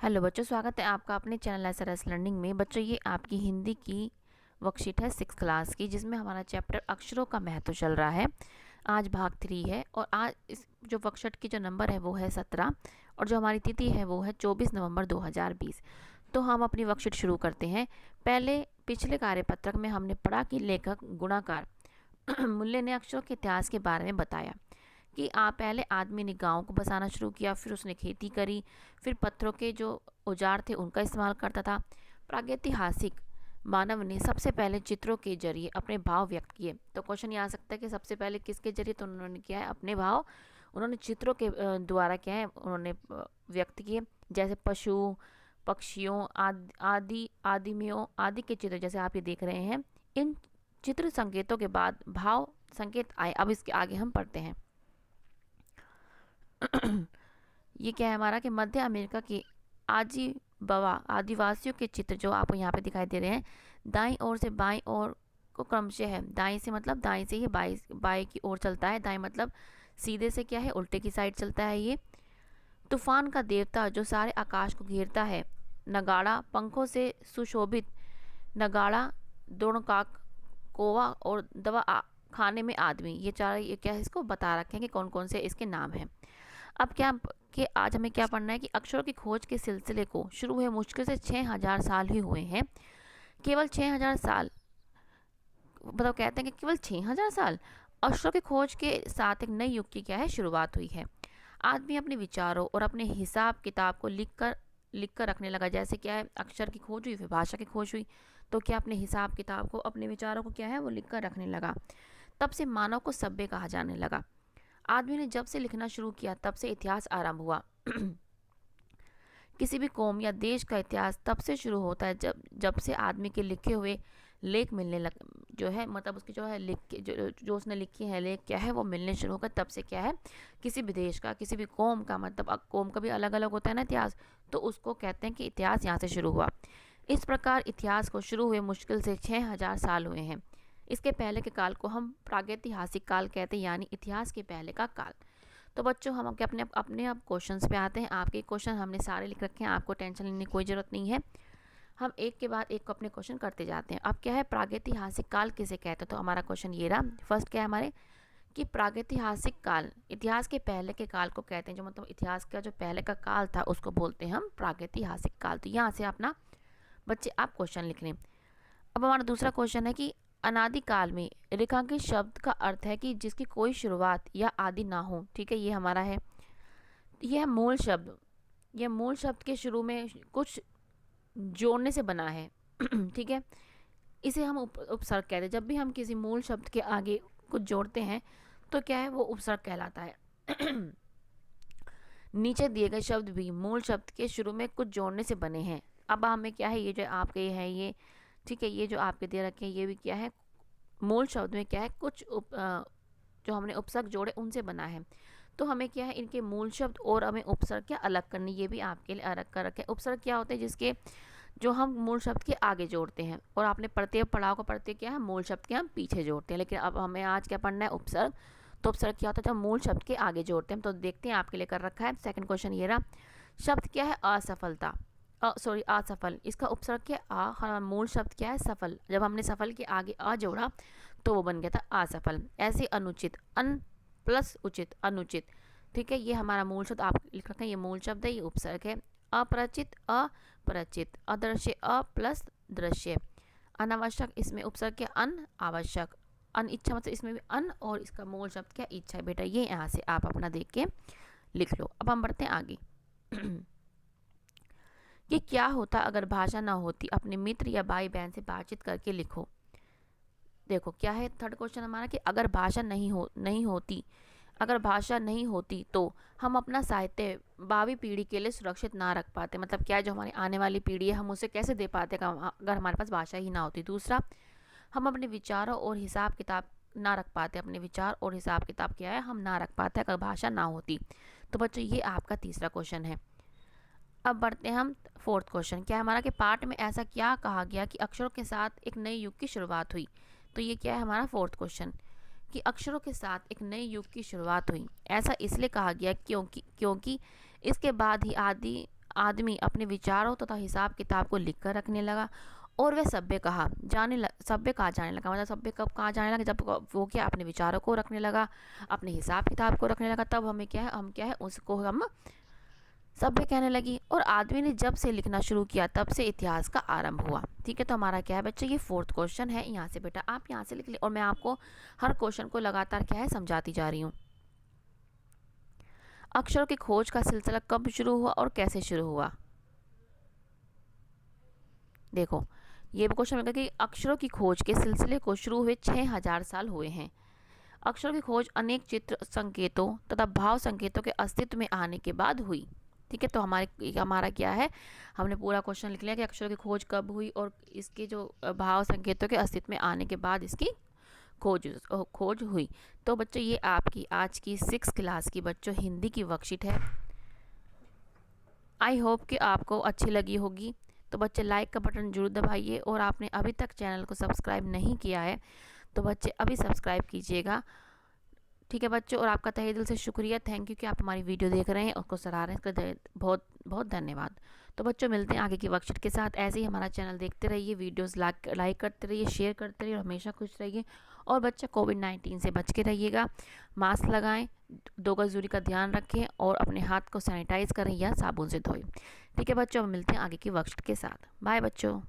Hello बच्चों, स्वागत है आपका अपने चैनल एसआरएस लर्निंग में। बच्चों, ये आपकी हिंदी की वर्कशीट है 6th क्लास की, जिसमें हमारा चैप्टर अक्षरों का महत्व चल रहा है। आज भाग 3 है और आज इस जो वर्कशीट की जो नंबर है वो है 17 और जो हमारी तिथि है वो है 24 नवंबर 2020। तो हम अपनी वर्कशीट शुरू करते हैं। पिछले कार्यपत्रक में हमने पढ़ा कि लेखक गुणाकार मूल्य ने अक्षरों के इतिहास के बारे में बताया कि पहले आदमी ने गाँव को बसाना शुरू किया, फिर उसने खेती करी, फिर पत्थरों के जो औजार थे उनका इस्तेमाल करता था। प्रागैतिहासिक मानव ने सबसे पहले चित्रों के जरिए अपने भाव व्यक्त किए। तो क्वेश्चन ये आ सकता है कि सबसे पहले किसके जरिए? तो उन्होंने किया है अपने भाव, उन्होंने चित्रों के द्वारा क्या है उन्होंने व्यक्त किए। जैसे पशु पक्षियों आदिमियों आदि के चित्र जैसे आप ये देख रहे हैं। इन चित्र संकेतों के बाद भाव संकेत आए। अब इसके आगे हम पढ़ते हैं। ये क्या है हमारा कि मध्य अमेरिका की आदिवासियों के चित्र जो आपको यहाँ पे दिखाई दे रहे हैं, दाईं ओर से बाईं ओर को क्रमशः है। दाईं से मतलब दाईं से ही बाएं की ओर चलता है। दाईं मतलब सीधे से क्या है उल्टे की साइड चलता है। ये तूफान का देवता जो सारे आकाश को घेरता है। नगाड़ा पंखों से सुशोभित नगाड़ा, दोणकाक, कोवा और दवा खाने में आदमी। ये चार ये क्या है इसको बता रखे हैं कि कौन कौन से इसके नाम हैं। अब क्या कि आज हमें क्या पढ़ना है कि अक्षरों की खोज के सिलसिले को शुरू हुए मुश्किल से 6000 साल ही हुए हैं। केवल 6000 साल, मतलब कहते हैं कि केवल 6000 साल अक्षरों की खोज के साथ एक नई युग की क्या है शुरुआत हुई है। आदमी अपने विचारों और अपने हिसाब किताब को लिख कर रखने लगा। जैसे क्या है अक्षर की खोज हुई, फिर भाषा की खोज हुई, तो क्या अपने हिसाब किताब को अपने विचारों को क्या है वो लिख कर रखने लगा। तब से मानव को सभ्य कहा जाने लगा। आदमी ने जब से लिखना शुरू किया तब से इतिहास आरंभ हुआ। किसी भी कौम या देश का इतिहास तब से शुरू होता है जब से आदमी के लिखे हुए लेख मिलने लग जो है मतलब उसकी जो है लिख के जो उसने लिखी है लेख क्या है वो मिलने शुरू होकर तब से क्या है किसी भी देश का किसी भी कौम का, मतलब कौम का भी अलग अलग होता है ना इतिहास, तो उसको कहते हैं कि इतिहास यहाँ से शुरू हुआ। इस प्रकार इतिहास को शुरू हुए मुश्किल से 6000 साल हुए हैं। इसके पहले के काल को हम प्रागैतिहासिक काल कहते हैं, यानी इतिहास के पहले का काल। तो बच्चों हम अपने अपने अब क्वेश्चंस पे आते हैं। आपके क्वेश्चन हमने सारे लिख रखे हैं, आपको टेंशन लेने की कोई ज़रूरत नहीं है। हम एक के बाद एक को अपने क्वेश्चन करते जाते हैं। अब क्या है प्रागैतिहासिक काल किसे कहते हैं? तो हमारा क्वेश्चन ये रहा। फर्स्ट क्या है हमारे कि प्रागैतिहासिक काल इतिहास के पहले के काल को कहते हैं। जो मतलब इतिहास का जो पहले का काल था उसको बोलते हैं हम प्रागैतिहासिक काल। तो यहाँ से अपना बच्चे आप क्वेश्चन लिख लें। अब हमारा दूसरा क्वेश्चन है कि अनादिकाल में रेखांकित शब्द का अर्थ है कि जिसकी कोई शुरुआत या आदि ना हो। ठीक है, ये हमारा है। यह मूल शब्द के शुरू में कुछ जोड़ने से बना है। ठीक है, इसे हम उपसर्ग कहते हैं। जब भी हम किसी मूल शब्द के आगे कुछ जोड़ते हैं तो क्या है वो उपसर्ग कहलाता है। नीचे दिए गए शब्द भी मूल शब्द के शुरू में कुछ जोड़ने से बने हैं। अब हमें क्या है ये जो आपके है ये, ठीक है, ये जो आपके दे रखे हैं ये भी क्या है मूल शब्द में क्या है कुछ जो हमने उपसर्ग जोड़े उनसे बना है। तो हमें क्या है इनके मूल शब्द और हमें उपसर्ग क्या अलग करनी, ये भी आपके लिए अलग कर रखे हैं। उपसर्ग क्या होते हैं जिसके जो हम मूल शब्द के आगे जोड़ते हैं, और आपने पढ़ाव को पढ़ते क्या है मूल शब्द के हम पीछे जोड़ते हैं। लेकिन अब हमें आज क्या पढ़ना है उपसर्ग। तो उपसर्ग क्या होता है जब मूल शब्द के आगे जोड़ते हैं। तो देखते हैं आपके लिए कर रखा है। सेकंड क्वेश्चन ये रहा। शब्द क्या है असफलता, असफल, इसका उपसर्ग क्या हमारा मूल शब्द क्या है सफल। जब हमने सफल के आगे अ जोड़ा तो वो बन गया था असफल। ऐसे अनुचित, अन प्लस उचित, अनुचित। ठीक है, ये हमारा मूल शब्द आप लिख रखा है, ये मूल शब्द है, ये उपसर्ग है। अपरिचित, अपरिचित, अदृश्य, अ प्लस दृश्य। अनावश्यक, इसमें उपसर्ग क्या अन आवश्यक। अनिच्छा मतलब इसमें भी अन और इसका मूल शब्द क्या इच्छा है। बेटा ये यहाँ से आप अपना देख के लिख लो। अब हम बढ़ते हैं आगे। कि क्या होता अगर भाषा ना होती? अपने मित्र या भाई बहन से बातचीत करके लिखो। देखो क्या है थर्ड क्वेश्चन हमारा कि अगर भाषा नहीं होती तो हम अपना साहित्य भावी पीढ़ी के लिए सुरक्षित ना रख पाते। मतलब क्या है जो हमारी आने वाली पीढ़ी है हम उसे कैसे दे पाते अगर हमारे पास भाषा ही ना होती। दूसरा, हम अपने विचारों और हिसाब किताब ना रख पाते। अपने विचार और हिसाब किताब क्या है हम ना रख पाते अगर भाषा ना होती। तो बच्चों ये आपका तीसरा क्वेश्चन है। अब बढ़ते हैं हम फोर्थ क्वेश्चन। क्या है हमारा कि पाठ में ऐसा क्या कहा गया कि अक्षरों के साथ एक नए युग की शुरुआत हुई? तो ये क्या है हमारा फोर्थ क्वेश्चन कि अक्षरों के साथ एक नए युग की शुरुआत हुई। ऐसा इसलिए कहा गया क्योंकि इसके बाद ही आदमी अपने विचारों तथा हिसाब किताब को लिख कर रखने लगा और वह सभ्य कहा जाने लगा। मतलब सभ्य कब कहाँ जाने लगा, जब वो क्या अपने विचारों को रखने लगा, अपने हिसाब किताब को रखने लगा, तब हमें क्या है उसको हम सभ्य कहने लगी। और आदमी ने जब से लिखना शुरू किया तब से इतिहास का आरंभ हुआ। ठीक है, तो हमारा क्या है बच्चे, ये 4th क्वेश्चन है। यहाँ से बेटा आप यहाँ से लिख ले और मैं आपको हर क्वेश्चन को लगातार क्या है समझाती जा रही हूँ। अक्षरों की खोज का सिलसिला कब शुरू हुआ और कैसे शुरू हुआ? देखो, ये क्वेश्चन मिलेगा कि अक्षरों की खोज के सिलसिले को शुरू हुए 6000 साल हुए हैं। अक्षरों की खोज अनेक चित्र संकेतों तथा भाव संकेतों के अस्तित्व में आने के बाद हुई। ठीक है, तो हमारा क्या है, हमने पूरा क्वेश्चन लिख लिया कि अक्षरों की खोज कब हुई और इसके जो भाव संकेतों के अस्तित्व में आने के बाद इसकी खोज हुई। तो बच्चों ये आपकी आज की 6th क्लास की बच्चों हिंदी की वर्कशीट है। आई होप कि आपको अच्छी लगी होगी। तो बच्चे लाइक का बटन जरूर दबाइए और आपने अभी तक चैनल को सब्सक्राइब नहीं किया है तो बच्चे अभी सब्सक्राइब कीजिएगा। ठीक है बच्चों, और आपका तहे दिल से शुक्रिया, थैंक यू कि आप हमारी वीडियो देख रहे हैं, उसको सराह रहे हैं, इसका बहुत बहुत धन्यवाद। तो बच्चों मिलते हैं आगे की वर्कशीट के साथ। ऐसे ही हमारा चैनल देखते रहिए, वीडियोस लाइक करते रहिए, शेयर करते रहिए और हमेशा खुश रहिए। और बच्चा कोविड-19 से बच के रहिएगा, मास्क लगाएं, 2 गज दूरी का ध्यान रखें और अपने हाथ को सैनिटाइज करें या साबुन से धोएं। ठीक है बच्चों, मिलते हैं आगे की वर्कशीट के साथ। बाय बच्चों।